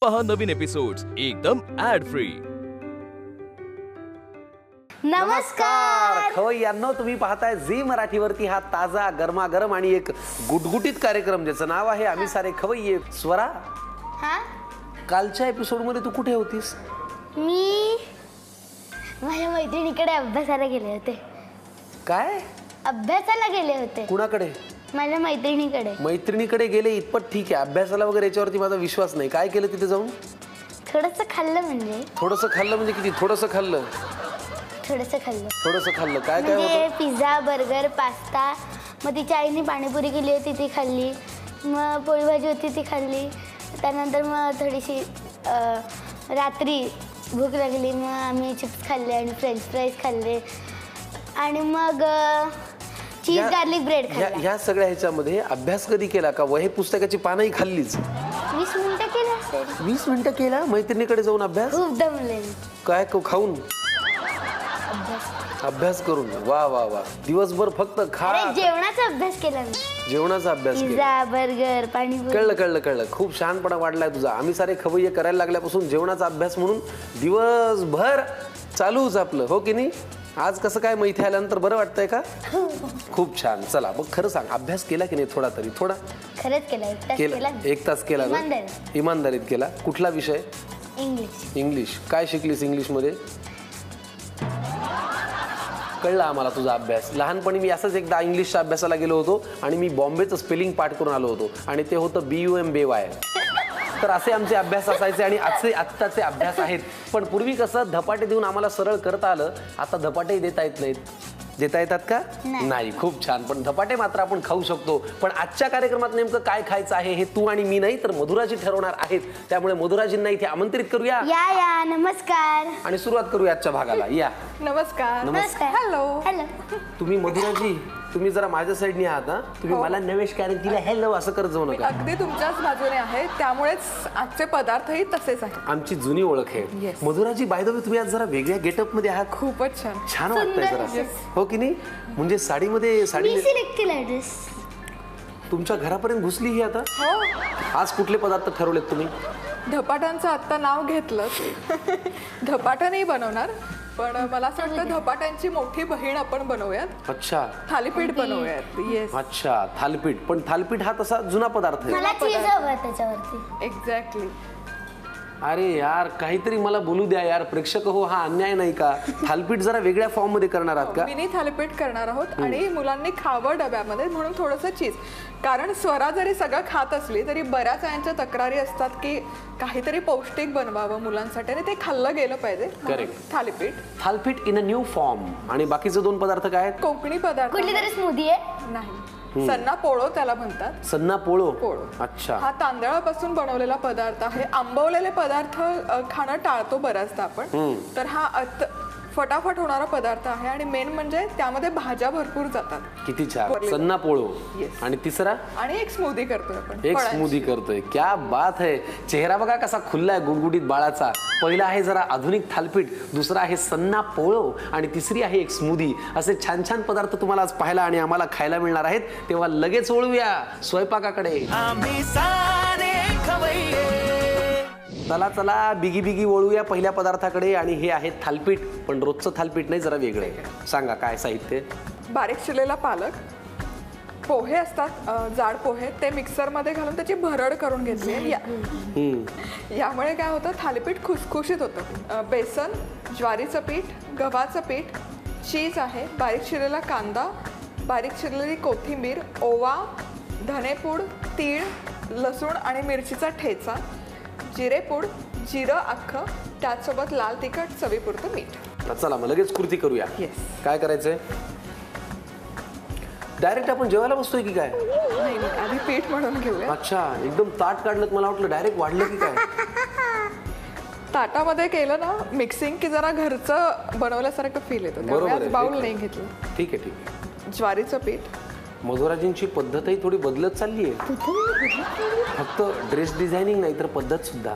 पहा नवीन एपिसोड्स एकदम add free. नमस्कार खवय्यांनो, तुम्ही पाहताय झी मराठीवरती हा ताजा गरमागरम आणि एक गुटगुटीत कार्यक्रम ज्याचं नाव आहे आम्ही सारे खवय्ये। स्वरा, कालच्या एपिसोड मध्ये तू कुठे होतीस? मी माझ्या मैत्रिणीकडे अभ्यासाला गेले होते। काय अभ्यासाला गेले होते? कुणाकडे? माझ्या मैत्रिणीकडे। मैत्रिणीकडे गेले इतपत ठीक आहे, अभ्यासाला वगैरे याच्यावरती माझा विश्वास नाही। काय केलं तिथे जाऊन? थोडंसं खाल्लं म्हणजे थोडंसं खाल्लं म्हणजे किती? थोडंसं खाल्लं? थोडंसं खाल्लं। थोडंसं खाल्लं काय काय म्हणजे होतं? पिझ्झा, बर्गर, पास्ता, मग तिच्या आईने पाणीपुरी केली होती ती खाल्ली, मग पोळी भाजी होती ती खाल्ली, त्यानंतर मग थोडीशी रात्री भूक लागली, मग आम्ही चिप्स खाल्ले आणि फ्रेंच फ्राईज खाल्ले आणि मग चीज गार्लिक ब्रेड खाल्ला। ह्या सगळ्या ह्याच्यामध्ये अभ्यास कधी केला का? वही पुस्तकाची पानंही खाल्लीच? 20 मिनिटं केलं असेल। 20 मिनिटं केला मैत्रिणीकडे जाऊन अभ्यास? खूप दमले। काय खाऊन? अभ्यास करून? वा वा वा, दिवसभर फक्त खा? जेवणाचा अभ्यास केला मी। जेवणाचा अभ्यास केला? Pizza, burger, panipuri. कळलं कळलं कळलं, खूप शहाणपणा वाढलाय तुझा। आम्ही सारे खवय्ये करायला लागल्यापासून जेवणाचा अभ्यास म्हणून दिवसभर चालूच आपलं, हो की नाही? आज कसं काय मैथी आल्यानंतर बरं वाटतंय का? खूप छान। चला मग खरं सांग, अभ्यास केला की नाही? थोडा तरी? थोडा खरंच केला, 1 तास केला? केला। 1 तास केला ना? इमानदारीत केला? कुठला विषय? इंग्लिश। इंग्लिश। काय शिकलीस इंग्लिश मध्ये? कळलं आम्हाला तुझा अभ्यास। लहानपणी मी असंच एकदा इंग्लिशच्या अभ्यासाला गेलो होतो आणि मी बॉम्बेचं स्पेलिंग पाठ करून आलो होतो आणि ते होतं BUMBY। तर असे आमचे अभ्यास असायचे आणि आत्ताचे अभ्यास आहेत। पण पूर्वी कसं धपाटे देऊन आम्हाला सरळ करता आलं, आता धपाटेही देता येत नाहीत। देता येतात का? नाही। खूप छान, पण धपाटे मात्र आपण खाऊ शकतो। पण आजच्या कार्यक्रमात नेमकं काय खायचं आहे हे तू आणि मी नाही तर मधुराजी ठरवणार आहेत। त्यामुळे मधुराजींना इथे आमंत्रित करूया। या नमस्कार आणि सुरुवात करूया आजच्या भागाला। या नमस्कार। नमस्कार। Hello hello. तुम्ही मधुराजी, तुम्ही जरा माझ्या साईडनी आहात हा? तुम्ही मला नमस्कार तिला हॅलो असं करत जाऊ नका। अगदी तुमच्याच बाजूने आहे, त्यामुळेच आजचे पदार्थही तसेच आहेत। आमची जुनी ओळख आहे। Yes. मधुराजी, बाय द वे तुम्ही आज जरा वेगळ्या गेटअप मध्ये आहात। खूपच छान। छान वाटतंय जरा, Yes. हो की नाही? म्हणजे साडीमध्ये मी साडी सिलेक्ट केला ड्रेस। तुमच्या घरापर्यंत घुसली ही आता? हो, आज कुठले पदार्थ ठरवलेत तुम्ही? धपाट्यांचं आत्ता नाव घेतलं धपाटा नाही बनवणार, पण मला असं वाटतं धपाट्यांची मोठी बहीण आपण बनवूयात। अच्छा, थालीपीठ बनवूयात। येस, अच्छा, थालपीठ। पण थालपीठ हा तसा जुना पदार्थ आहे। मला चीज हवं त्याच्यावरती। एक्झॅक्टली। अरे यार, काहीतरी मला बोलू द्या यार, प्रेक्षक हो, हा अन्याय नाही का? थालपीठ जरा वेगळ्या फॉर्म मध्ये करणार आहात का? मिनी थालीपीठ करणार आहोत आणि मुलांनी खावं डब्यामध्ये म्हणून थोडंसं चीज। कारण स्वरा जरी सगळं खात असली तरी बऱ्याच यांच्या तक्रारी असतात की काहीतरी पौष्टिक बनवावं मुलांसाठी आणि ते खाल्लं गेलं पाहिजे। Correct. Thalipeeth. Thalipeeth in a new form. आणि बाकीचे 2 पदार्थ काय आहेत? कोकणी पदार्थ कुठली तरी स्मूदी आहे? नाही, सन्ना पोळो त्याला म्हणतात। सन्ना पोळो? पोळो। अच्छा। हा तांदळापासून बनवलेला पदार्थ आहे। आंबवलेले पदार्थ खाणं टाळतो बऱ्याचदा आपण, तर हा फटाफट होणारा पदार्थ आहे आणि मेन म्हणजे त्यामध्ये भाज्या भरपूर जातात। किती छान, सन्ना पोळो। Yes. आणि तिसरा? आणि एक स्मूदी करतोय आपण। एक फळांची। स्मूदी करतोय। क्या बात है। चेहरा बघा कसा खुल्ला आहे गुडगुडीत बाळाचा। पहिला आहे जरा आधुनिक थालपीठ, दुसरा आहे सन्ना पोळो आणि तिसरी आहे एक स्मूदी। असे छान छान पदार्थ तुम्हाला आज पाहायला आणि आम्हाला खायला मिळणार आहेत। तेव्हा लगेच वळूया स्वयंपाकाकडे। चला चला, बिगी बिगी वळूया पहिल्या पदार्थाकडे आणि हे आहे थालपीठ। पण रोजचं थालपीठ नाही, जरा वेगळं आहे। सांगा काय साहित्य? बारीक चिरलेला पालक, पोहे असतात जाड पोहे, ते मिक्सरमध्ये घालून त्याची भरड करून घेतली आहे। यामुळे काय होतं, थालीपीठ खुसखुशीत होतं। बेसन, ज्वारीचं पीठ, गव्हाचं पीठ, चीज आहे, बारीक चिरलेला कांदा, बारीक चिरलेली कोथिंबीर, ओवा, धनेपूड, तीळ, लसूण आणि मिरचीचा ठेचा, जिरेपूड, जिरं अख्खं, त्याचसोबत लाल तिखट, चवीपुरतं मीठ। तर चला मग लगेच कृती करूया। Yes. काय करायचंय? डायरेक्ट आपण जेवायला बसतोय की काय? नाही, आधी पीठ म्हणून घेऊया। अच्छा, एकदम ताट काढलं, मला वाटलं डायरेक्ट वाढलं की काय? ताटामध्ये केलं ना मिक्सिंग की जरा घरचं बनवल्यासारखं फील येतो, त्यामुळे आज बाउल नाही घेतलं। ठीक आहे, ठीक आहे। ज्वारीचं पीठ। मधुराजींची पद्धतही थोडी बदलत चालली आहे। फक्त ड्रेस डिझायनिंग नाही तर पद्धत सुद्धा।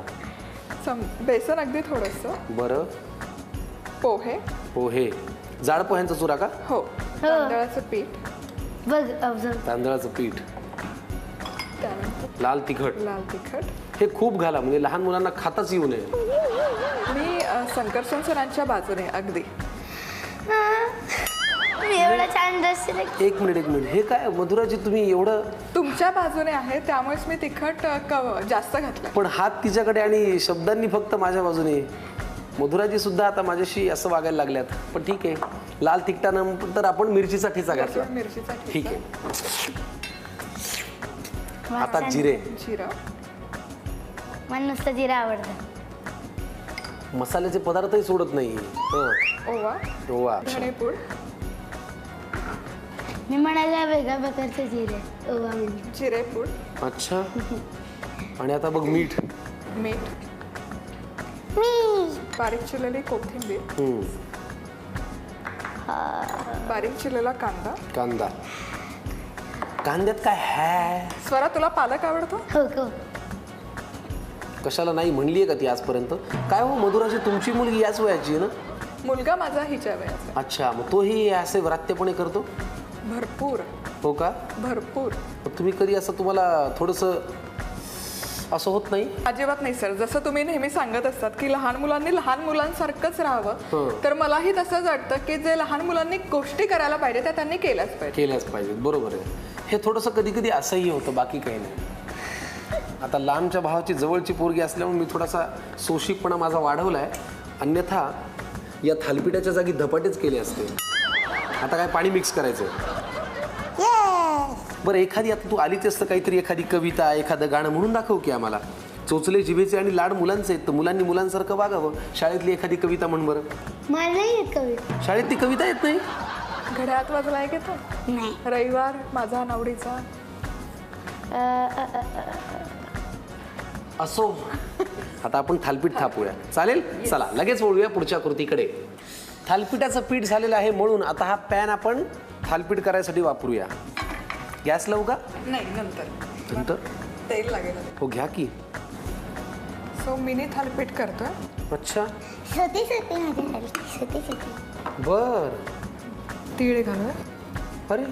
बेसन अगदी थोडंसं। बरं, पोहे। पोहे, जाड पोह्यांचा चुरा का? हो, तांदळाचं पीठ, बघ तांदळाचं पीठ, त्यानंतर लाल तिखट, लाल तिखट, हे खूप घाला म्हणजे लहान मुलांना खाताच येऊ नये. मी संकर्षण सरांच्या बाजूने अगदी. मी एवढा छान ड्रेस सिलेक्ट. एक मिनिट हे काय मधुराजी तुम्ही एवढं. तुमच्या बाजूने आहे त्यामुळेच मी तिखट जास्त घातलं. पण हात तिच्याकडे आणि शब्दांनी फक्त माझ्या बाजूने. मधुराजी सुद्धा आता माझ्याशी असं वागायला लागल्यात. पण ठीक आहे, लाल तिखटानंतर आपण मिरचीचा ठेचा घातला. मिरचीचा ठीक आहे. आता जिरे. जिरं. मला नुसतं जिरा आवडतं. मसाल्याचे पदार्थही सोडत नाही. ओवा. ओवा. धणेपूड. मी म्हणाला वेगळ्या प्रकारचे जिरे. ओवा म्हणजे जिरेपूड. अच्छा. आणि आता बघ मीठ. मीठ. बारीक चिरलेली कोथिंबीर. बारीक चिरलेला कांदा. कांदा. कांद्यात काय है? स्वरा तुला पालक आवडतो? हो. कशाला नाही म्हणलीये का ती आजपर्यंत? काय हो मधुराजी, तुमची मुलगी याच वयाची आहे ना? मुलगा माझा हिच्या वयाचा. अच्छा, मग तोही असे व्रात्यपणे करतो? भरपूर. हो का? भरपूर. मग तुम्ही कधी असं तुम्हाला थोडंसं असं होत नाही? अजिबात नाही सर. जसं तुम्ही नेहमी सांगत असतात की लहान मुलांनी लहान मुलांसारखंच राहावं, तर मलाही तसंच वाटतं की जे लहान मुलांनी गोष्टी करायला पाहिजे त्या त्यांनी केल्याच पाहिजेत. बरोबर आहे. हे थोडंसं कधी कधी असंही होतं, बाकी काही नाही. आता लांबच्या भावाची जवळची पोरगी असल्यामुळे मी थोडासा सोशिकपणा माझा वाढवलाय. अन्यथा या थालपिठाच्या जागी धपाटेच केले असते. आता काय पाणी मिक्स करायचं. बरं, एखादी आता तू आलीच असतं काहीतरी, एखादी कविता, एखादं गाणं म्हणून दाखव की आम्हाला. चोचले जिभेचे आणि लाड मुलांचे आहेत, तर मुलांनी मुलांसारखं वागावं. शाळेतली एखादी कविता म्हण बरं. मला नाही येत कविता. शाळेत ती कविता येत नाही? घड्याळात वाजला आहे घेतो. नाही. रविवार माझा नावडीचा. असो. आता आपण थालपीठ थापूया, चालेल? चला लगेच वळूया पुढच्या कृतीकडे. थालपीठाचं पीठ झालेलं आहे मळून. आता हा पॅन आपण थालपीठ करायसाठी वापरूया. गॅस लावू का? नाही, नंतर नंतर तेल लागेल. हो, घ्या की. सो मिनी थालपीठ करतोय. अच्छा. बर. तीळ घालूया. अरे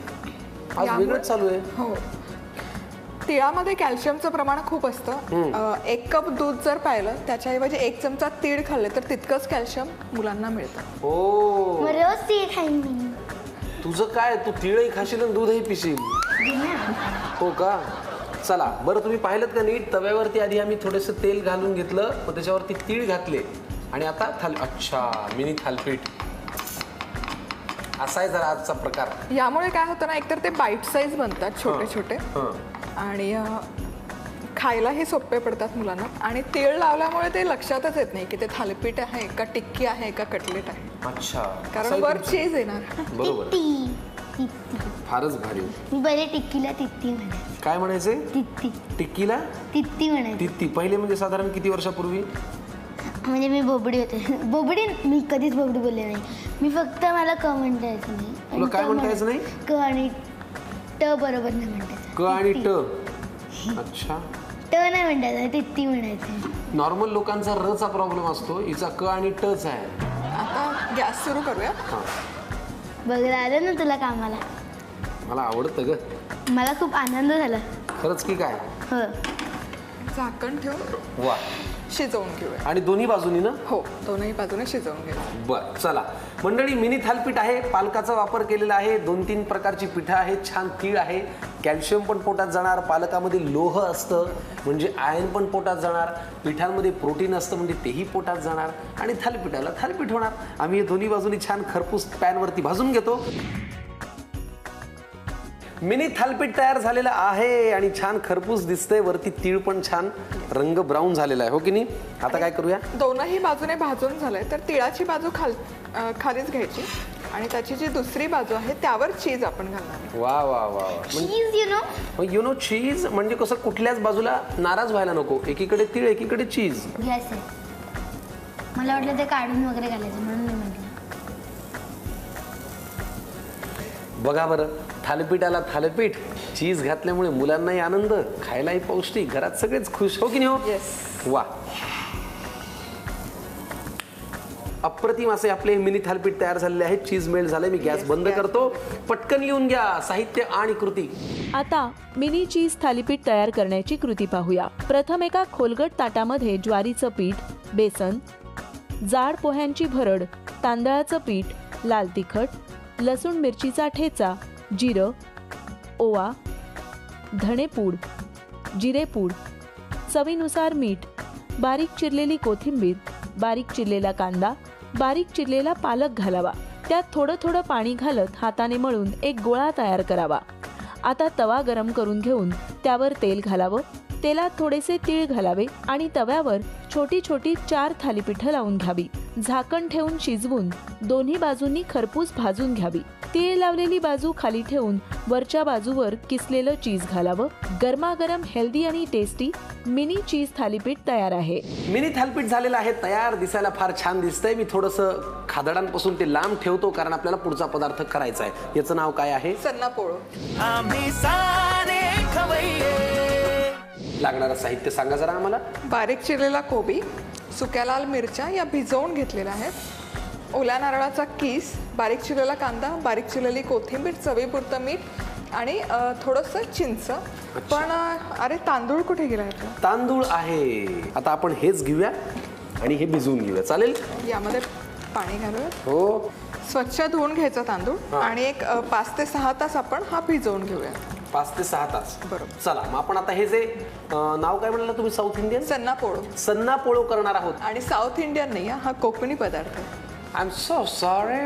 आज वेगळंच चालू आहे. हो. तिळामध्ये कॅल्शियमचं प्रमाण खूप असतं. 1 कप दूध जर पाहिलं त्याच्याऐवजी 1 चमचा तीळ खाल्ले तर तितकंच कॅल्शियम मुलांना मिळतं. हो. मग रोज तीळ खाईन मी. तुझं काय, तू तिळही खाशील आणि दूधही पिशील. हो का? चला बरं, तुम्ही पाहिलं का नीट? तव्यावरती आधी आम्ही थोडंसं तेल घालून घेतलं, मग त्याच्यावरती तीळ घातले आणि आता अच्छा मिनी थालपीठ. असा आहे जरा आजचा प्रकार. यामुळे काय होतं ना, एकतर ते बाईट साईज बनतात छोटे छोटे आणि खायलाही सोपे पडतात मुलांना. आणि तीळ लावल्यामुळे ते लक्षातच येत नाही की ते थालीपीठ आहे का टिक्की आहे का कटलेट आहे. अच्छा. कारण वर चीज येणार. बरोबर. तित्ती. फारच भारी. मी बरे टिक्कीला तित्ती म्हणायचे. काय म्हणायचे? तित्ती. टिक्कीला तित्ती म्हणायचे. तित्ती. पहिले म्हणजे साधारण किती वर्षापूर्वी? म्हणजे मी बोबडी होते. बोबडी मी कधीच बोबडी बोलले नाही. मी फक्त मला क म्हणता यायचं नाही. तुला काय म्हणता यायचं नाही? क आणि ट बरोबर नाही म्हणतायचं. क आणि ट. अच्छा. ट नाही म्हणतायचं, तित्ती म्हणायचं. नॉर्मल लोकांचा र चा प्रॉब्लेम असतो, हिचा क आणि ट चा आहे. आता गॅस सुरू करूया. बघायला आलं ना तुला कामाला. मला आवडतं ग. मला खूप आनंद झाला. खरंच की काय? हो. झाकण ठेवून वा. शिजवून घेऊया. आणि दोन्ही बाजूनी ना? हो, दोनही बाजूने शिजवून घेऊया. बर. चला मंडळी, मिनी थालपीठ आहे. पालकाचा वापर केलेला आहे. 2-3 प्रकारची पिठं आहेत. छान तीळ आहे. कॅल्शियम पण पोटात जाणार. पालकामध्ये लोह असतं म्हणजे आयर्न पण पोटात जाणार. पिठांमध्ये प्रोटीन असतं म्हणजे तेही पोटात जाणार. आणि थालपीठाला थालपीठ होणार. आम्ही हे दोन्ही बाजूनी छान खरपूस पॅनवरती भाजून घेतो. मिनी थालपीठ तयार झालेलं आहे आणि छान खरपूस दिसतंय. वरती तीळ पण छान रंग ब्राऊन झालेला आहे. हो की नाही? आता काय करूया? दोनही बाजूने भाजून झालंय तर तिळाची बाजू खालीच घ्यायची आणि त्याची जी दुसरी बाजू आहे त्यावर चीज आपण घालणार. वा वा वा. चीज यु नो चीज म्हणजे कसं कुठल्याच बाजूला नाराज व्हायला नको. एकीकडे तीळ एकीकडे चीज. गॅस आहे. मला वाटलं ते काढून वगैरे घालायचं म्हणून मी म्हटलं. बघा बरं, थालीपीठाला थालीपीठ, चीज घातल्यामुळे मुलांनाही आनंद, खायलाही पौष्टिक, घरात सगळेच खुश. हो की नाही? हो. येस. वा. अप्रतिम असे आपले मिनी थालीपीठ तयार झालेले आहेत. चीज मेल्ट झाले. मी गॅस बंद करतो. पटकन लिहून घ्या साहित्य आणि कृती. आता मिनी चीज थालीपीठ तयार करण्याची कृती पाहूया. प्रथम एका खोलगट ताटामध्ये ज्वारीचं पीठ, बेसन, जाड पोह्यांची भरड, तांदळाचं पीठ, लाल तिखट, लसूण मिरचीचा ठेचा, जिरं, ओवा, धणेपूड, जिरेपूड, चवीनुसार मीठ, बारीक चिरलेली कोथिंबीर, बारीक चिरलेला कांदा, बारीक चिरलेला पालक घालावा. त्यात थोडं थोडं पाणी घालत हाताने मळून एक गोळा तयार करावा. आता तवा गरम करून घेऊन त्यावर तेल घालावं. तेलात थोडेसे तीळ घालावे आणि तव्यावर छोटी छोटी 4 थालीपीठं लावून घ्यावी. झाकण ठेवून शिजवून दोन्ही बाजूंनी खरपूस भाजून घ्यावी. तीळ लावलेली बाजू खाली ठेवून वरच्या बाजूवर किसलेलं चीज घालावं. गरमागरम हेल्दी आणि टेस्टी मिनी चीज थालीपीठ तयार आहे. मिनी थालीपीठ झालेलं आहे तयार. दिसायला फार छान दिसतंय. मी थोडंसं खादडांपासून ते लांब ठेवतो कारण आपल्याला पुढचा पदार्थ करायचा आहे. याचं नाव काय आहे? सन्ना पोळो. लागणारं साहित्य सांगा जरा आम्हाला. बारीक चिरलेला कोबी, सुक्या लाल मिरच्या या भिजवून घेतलेल्या आहेत, ओल्या नारळाचा किस, बारीक चिरलेला कांदा, बारीक चिरलेली कोथिंबीर, चवीपुरतं मीठ आणि थोडंसं चिंच. पण अरे तांदूळ कुठे गेला आहे? तांदूळ आहे. आता आपण हेच घेऊया आणि हे भिजवून घेऊया. चालेल? यामध्ये पाणी घालूया. हो. स्वच्छ धुवून घ्यायचा तांदूळ आणि एक 5 ते 6 तास आपण हा भिजवून घेऊया. 5 ते 6 तास. बरोबर. चला मग आपण आता हे जे नाव काय म्हणलं तुम्ही? साऊथ इंडियन सन्ना पोळो. सन्ना पोळो करणार आहोत. आणि साऊथ इंडियन नाही, हा कोकणी पदार्थ आहे. I am so sorry.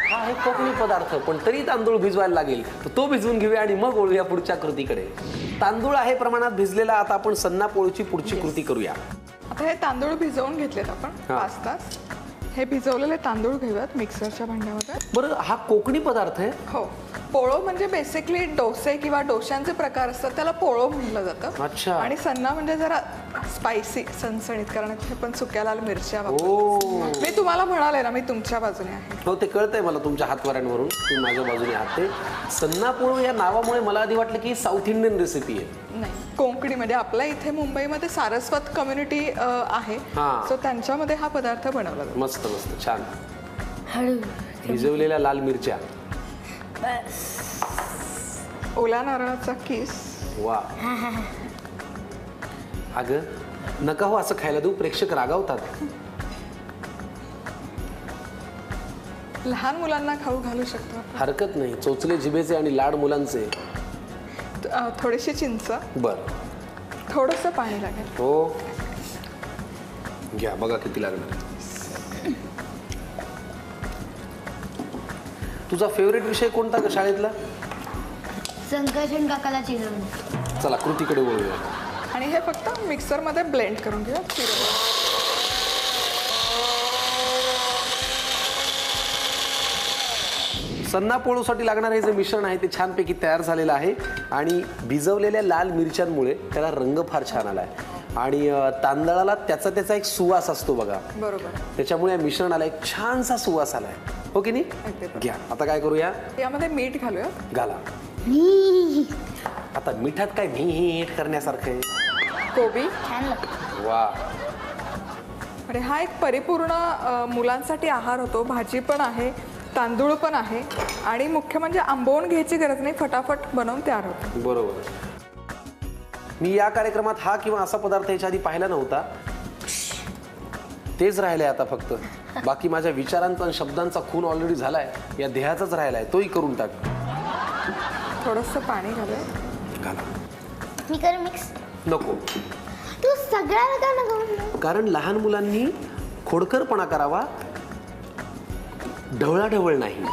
हा आहे कोकणी पदार्थ पण तरी तांदूळ भिजवायला लागेल. तर तो भिजवून घेऊया आणि मग वळूया पुढच्या कृतीकडे. तांदूळ आहे प्रमाणात भिजलेला. आता आपण सन्ना पोळीची पुढची कृती करूया. आता हे तांदूळ भिजवून घेतलेत आपण 5 तास. हे भिजवलेले तांदूळ घेऊयात मिक्सरच्या भांड्यामध्ये. बरं, हा कोकणी पदार्थ आहे? हो. पोळो म्हणजे बेसिकली डोसे किंवा डोश्यांचे प्रकार असतात, त्याला पोळो म्हटलं जातं. अच्छा. आणि सन्ना म्हणजे जरा स्पायसी, सणसणीत, कारण हे पण सुक्या लाल मिरच्या वापरतात. ओ. मी तुम्हाला म्हणाले ना, मी तुमच्या बाजूने आहे. हो, ते कळतंय मला तुमच्या हातवाऱ्यांवरून. तुम्ही माझ्या बाजूने आहात. ते सन्ना पोळो या नावामुळे मला आधी वाटलं की साऊथ इंडियन रेसिपी आहे. नाही, कोकणी म्हणजे आपल्या इथे मुंबईमध्ये सारस्वत कम्युनिटी आहे, हां. सो त्यांच्यामध्ये हा पदार्थ बनवला जातो. मस्त मस्त छान. हळू. भिजवलेल्या लाल मिरच्या, ओला नारळाचा किस. वा. अगं नका हो असं खायला देऊ, प्रेक्षक रागावतात. लहान मुलांना खाऊ घालू शकतो. हरकत नाही. चोचले जिभेचे आणि लाड मुलांचे. थोडीशी चिंच, बर. थोडंसं पाणी लागेल. हो घ्या, बघा किती लागणार. तुझा फेवरेट विषय कोणता ग शाळेतला? संकर्षण काकाला चिरवणे. चला कृतीकडे वळूया. आणि हे फक्त मिक्सरमध्ये ब्लेंड करून घेऊया. सन्ना पोळोसाठी लागणारं हे जे मिश्रण आहे ते छानपैकी तयार झालेलं आहे. आणि भिजवलेल्या लाल मिरच्यांमुळे त्याला रंग फार छान आला आहे. आणि तांदळाला त्याचा एक सुवास असतो बघा. बरोबर. त्याच्यामुळे या मिश्रणाला एक छानसा सुवास आलाय. हो की नाही? घ्या. आता काय करूया? यामध्ये मीठ घालूया. घाला. आता मिठात काय मीठ करण्यासारखं आहे? कोबी. छान लागतं. वा. आणि हा एक परिपूर्ण मुलांसाठी आहार होतो. भाजी पण आहे, तांदूळ पण आहे आणि मुख्य म्हणजे आंबवून घ्यायची गरज नाही, फटाफट बनवून तयार होतो. बरोबर. मी या कार्यक्रमात हा किंवा असा पदार्थ याच्या आधी पाहिला नव्हता. तेच राहिलंय आता फक्त. बाकी माझ्या विचारांचा आणि शब्दांचा खून ऑलरेडी झालाय. या देहाचाच राहिलाय, तोही करून टाक. थोडंसं पाणी घालूया. घाला. मी करू मिक्स? नको. तू सगळ्याला का नको? कारण लहान मुलांनी खोडकरपणा करावा, ढवळाढवळ नाही.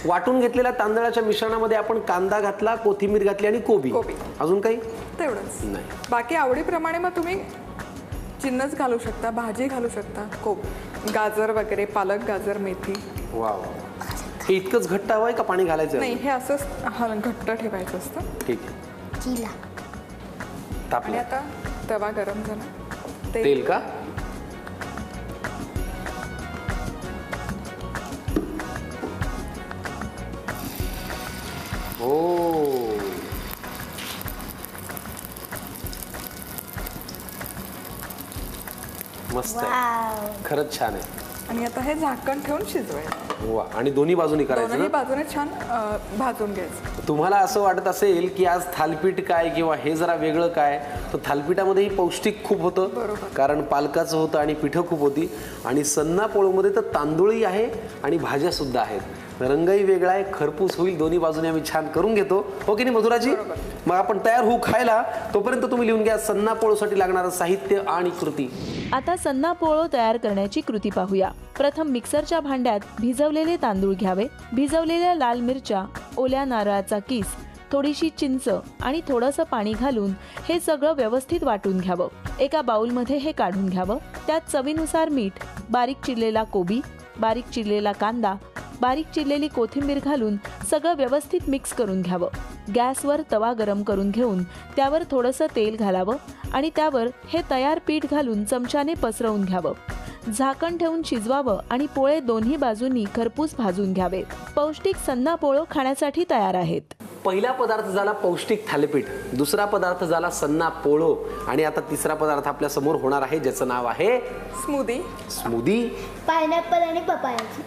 वाटून घेतलेल्या तांदळाच्या मिश्रणामध्ये आपण कांदा घातला, कोथिंबीर घातली आणि कोबी. अजून काही? तेवढंच. नाही. बाकी आवडीप्रमाणे मग तुम्ही जिन्नस घालू शकता, भाजी घालू शकता, गाजर वगैरे, पालक, गाजर, मेथी. वा वा. हे इतकंच घट्ट हवंय का पाणी घालायचं? नाही, हे असंच घट्ट ठेवायचं असतं. ठीक आहे. आणि आणि आता तवा गरम झाला. तेल का? हो. मस्त आहे. खरंच छान आहे. आणि आता हे झाकण ठेवून शिजवायचं. वा, आणि दोन्ही बाजूनी करायचं दोन्ही ना? बाजूने छान भाजून घ्यायचं. तुम्हाला असं वाटत असेल की आज थालीपीठ काय किंवा हे जरा वेगळं काय, तर थालीपीठामध्येही पौष्टिक खूप होतं, बरोबर. कारण पालकाचं होतं आणि पिठं खूप होती, आणि सन्ना पोळूमध्ये तर तांदूळही आहे आणि भाज्या सुद्धा आहेत. रंगही वेगळा आहे, खरपूस होईल, दोन्ही बाजूने आम्ही छान करून घेतो, हो की नाही मधुराजी? मग आपण तयार होऊ खायला, तोपर्यंत तुम्ही लिहून घ्या सन्ना पोळूसाठी लागणारं साहित्य आणि कृती. आता सन्ना पोळो तयार करण्याची कृती पाहूया. प्रथम मिक्सरच्या भांड्यात भिजवलेले तांदूळ घ्यावे. भिजवलेल्या लाल मिरच्या, ओल्या नारळाचा किस, थोडीशी चिंच आणि थोडंसं पाणी घालून हे सगळं व्यवस्थित वाटून घ्यावं. एका बाउलमध्ये हे काढून घ्यावं. त्यात चवीनुसार मीठ, बारीक चिरलेला कोबी, बारीक चिरलेला कांदा, बारीक चिरलेली कोथिंबीर घालून सगळं व्यवस्थित मिक्स करून घ्यावं. गॅसवर तवा गरम करून घेऊन त्यावर थोडंसं तेल घालावं आणि त्यावर हे तयार पीठ घालून चमच्याने पसरवून घ्यावं. झाकण ठेवून शिजवावं आणि पोळे दोन्ही बाजूंनी खरपूस भाजून घ्यावे. पौष्टिक सन्ना पोळो खाण्यासाठी तयार आहेत. पहिला पदार्थ झाला पौष्टिक थालीपीठ, दुसरा पदार्थ झाला सन्ना पोळो, आणि आता तिसरा पदार्थ आपल्या समोर होणार आहे, ज्याचं नाव आहे स्मूदी. स्मूदी. पायनॅपल आणि पपायाची.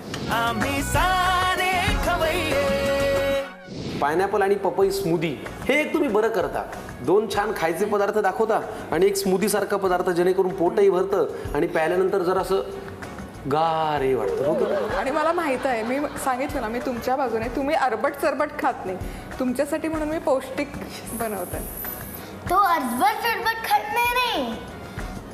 पायनॅपल आणि पपई स्मूदी हे एक तुम्ही बरं करता. दोन छान खायचे पदार्थ दाखवता आणि एक स्मूदी सारखा पदार्थ, जेणेकरून पोटही भरतं आणि प्यायल्यानंतर जर असं गार हे वाटतं, हो का? आणि मला माहित आहे, मी सांगितलं ना, मी तुमच्या बाजूने, तुम्ही अरबट चरबट खात नाही, तुमच्यासाठी म्हणून मी पौष्टिक बनवते. तो अरबट चरबट खात नाही रे,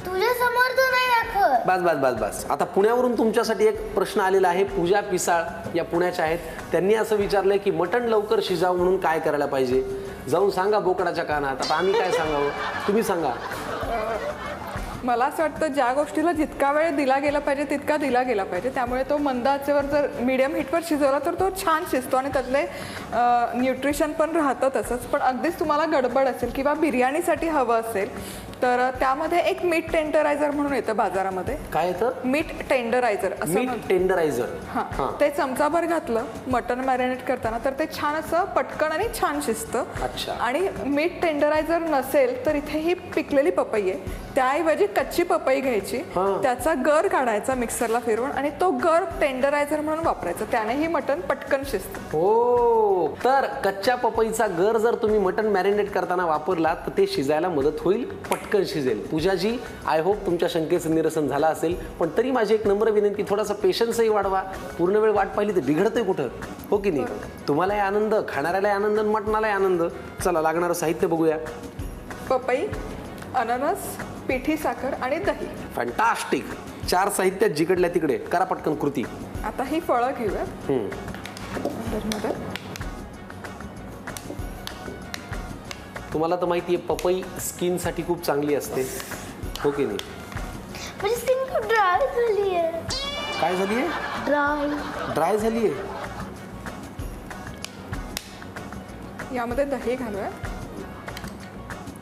तुझ्या समोर तो नाही दाखवत. बस बस बस बस. आता पुण्यावरून तुमच्यासाठी एक प्रश्न आलेला आहे. पूजा पिसाळ या पुण्याच्या आहेत. त्यांनी असं विचारलंय की मटण लवकर शिजावं म्हणून काय करायला पाहिजे? जाऊन सांगा बोकडाच्या कानात. आता आम्ही काय सांगावं, तुम्ही सांगा. मला असं वाटतं ज्या गोष्टीला जितका वेळ दिला गेला पाहिजे तितका दिला गेला पाहिजे. त्यामुळे तो मंद आचेवर जर मीडियम हीटवर शिजवला तर तो छान शिजतो आणि त्यातले न्यूट्रिशन पण राहतं तसंच. पण अगदीच तुम्हाला गडबड असेल किंवा बिर्याणीसाठी हवं असेल तर त्यामध्ये एक मीट टेंडरायझर म्हणून येतं बाजारामध्ये. काय येतं? मीट टेंडरायझर असं मीट टेंडरायझर. हां, ते चमचाभर घातलं मटण मॅरिनेट करताना तर ते छान असं पटकन आणि छान शिजतं. अच्छा. आणि मीट टेंडरायझर नसेल तर इथे ही पिकलेली पपई आहे, त्याऐवजी कच्ची पपई घ्यायची, त्याचा गर काढायचा मिक्सरला फिरवून आणि तो गर टेंडरायझर म्हणून वापरायचा, त्यानेही मटण पटकन शिजतं. हो, तर कच्च्या पपईचा गर जर तुम्ही मटण मॅरिनेट करताना वापरला तर ते शिजायला मदत होईल, पटकन शिजेल. पूजाजी, आय होप तुमच्या शंकेचं निरसन झालं असेल, पण तरी माझी एक नम्र विनंती, थोडासा पेशन्सही वाढवा. पूर्ण वेळ वाट पाहिली तर बिघडतंय कुठं, हो की नाही? तुम्हालाही आनंद, खाणाऱ्यालाही आनंद, मटणालाही आनंद. चला, लागणारं साहित्य बघूया. पपई, अननस, पिठी साखर आणि दही. फॅन्टास्टिक. 4 साहित्यात जिकडल्या तिकडे. करा पटकन कृती. आता ही फळं घेऊया. तुम्हाला तर माहिती आहे पपई स्किनसाठी खूप चांगली असते, हो की नाही? माझी स्किन खूप ड्राय झाली आहे. काय झाली आहे? ड्राय झाली आहे. यामध्ये दही घालूया.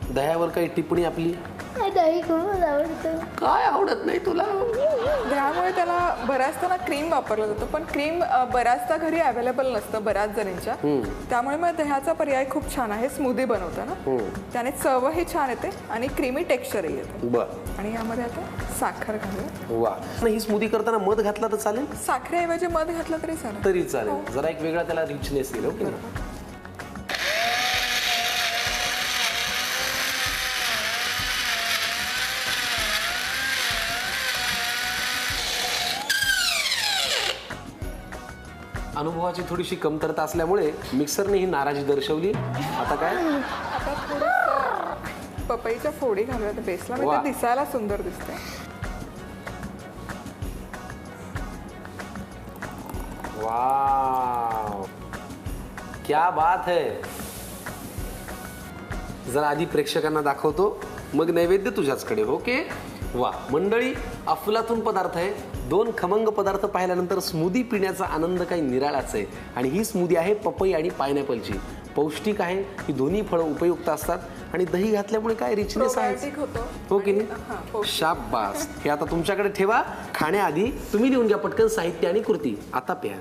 दह्यावर काही टिप्पणी आपली? दही खूप आवडतं. काय आवडत नाही तुला? त्यामुळे त्याला बऱ्याचदा क्रीम वापरलं जातं, पण क्रीम बऱ्याचदा घरी अवेलेबल नसतं बऱ्याच जणींच्या. त्यामुळे मग दह्याचा पर्याय खूप छान आहे स्मूदी बनवताना. त्याने चवही छान येते आणि क्रीमी टेक्स्चरही येतं. बर. आणि यामध्ये आता साखर घालूया. वा. ही स्मूदी करताना मध घातला तर चालेल? साखरेऐवजी मध घातलं तरी चालेल. तरी चालेल. जरा एक वेगळा त्याला रिचनेस येईल, हो की नाही? अनुभवाची थोडीशी कमतरता असल्यामुळे मिक्सरने ही नाराजी दर्शवली. आता काय? आता थोडंसं पपईच्या फोडी घालूया त्या बेसला, म्हणजे ते दिसायला सुंदर दिसते. वाव, क्या बात है. जरा आधी प्रेक्षकांना दाखवतो, मग नैवेद्य तुझ्याचकडे. ओके. वा मंडळी, अफलातून पदार्थ आहे. 2 खमंग पदार्थ पाहिल्यानंतर स्मूदी पिण्याचा आनंद काही निराळाच आहे. आणि ही स्मूदी आहे पपई आणि पायनॅपलची. पौष्टिक आहे, ही दोन्ही फळं उपयुक्त असतात आणि दही घातल्यामुळे काय रिचनेस आहे, हो की नाही? शाबास. हे आता तुमच्याकडे ठेवा. खाण्याआधी तुम्ही लिहून घ्या पटकन साहित्य आणि कृती. आता प्या.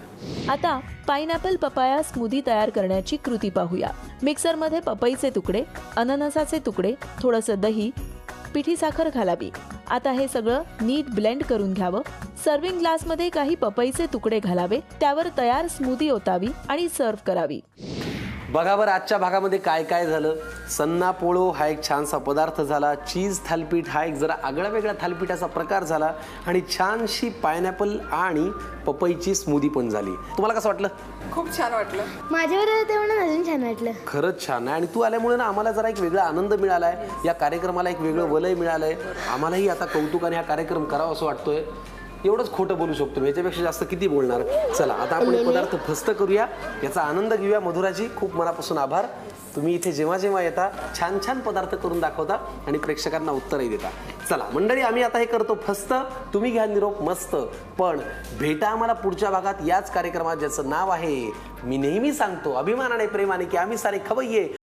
आता पायनॅपल पपाया स्मूदी तयार करण्याची कृती पाहूया. मिक्सरमध्ये पपईचे तुकडे, अननसाचे तुकडे, थोडंसं दही, पिठी साखर घालावी. आता हे सगळं नीट ब्लेंड करून घ्यावं. सर्व्हिंग ग्लासमध्ये काही पपईचे तुकडे घालावे, त्यावर तयार स्मूदी ओतावी आणि सर्व्ह करावी. बघा बरं आजच्या भागामध्ये काय काय झालं. सन्ना पोळो हा एक छानसा पदार्थ झाला, चीज थालीपीठ हा एक जरा आगळा वेगळा थालीपीठाचा प्रकार झाला आणि छानशी पायनॅपल आणि पपईची स्मूदी पण झाली. तुम्हाला कसं वाटलं? खूप छान वाटलं. माझ्यावर ते म्हणून अजून छान वाटलं. खरंच छान आहे आणि तू आल्यामुळे ना आम्हाला जरा एक वेगळा आनंद मिळाला आहे. या कार्यक्रमाला एक वेगळं वलय मिळालंय. आम्हालाही आता कौतुकाने हा कार्यक्रम करावा असं वाटतोय. एवढंच खोटं बोलू शकतो मी, याच्यापेक्षा जास्त किती बोलणार. चला आता आपण एक पदार्थ फस्त करूया, याचा आनंद घेऊया. मधुराजी खूप मनापासून आभार. तुम्ही इथे जेव्हा जेव्हा येता छान छान पदार्थ करून दाखवता आणि प्रेक्षकांना उत्तरही देता. चला मंडळी, आम्ही आता हे करतो फस्त. तुम्ही घ्या निरोप मस्त. पण भेटा आम्हाला पुढच्या भागात याच कार्यक्रमात, ज्याचं नाव आहे, मी नेहमी सांगतो अभिमानाने प्रेमाने, की आम्ही सारे खवय्ये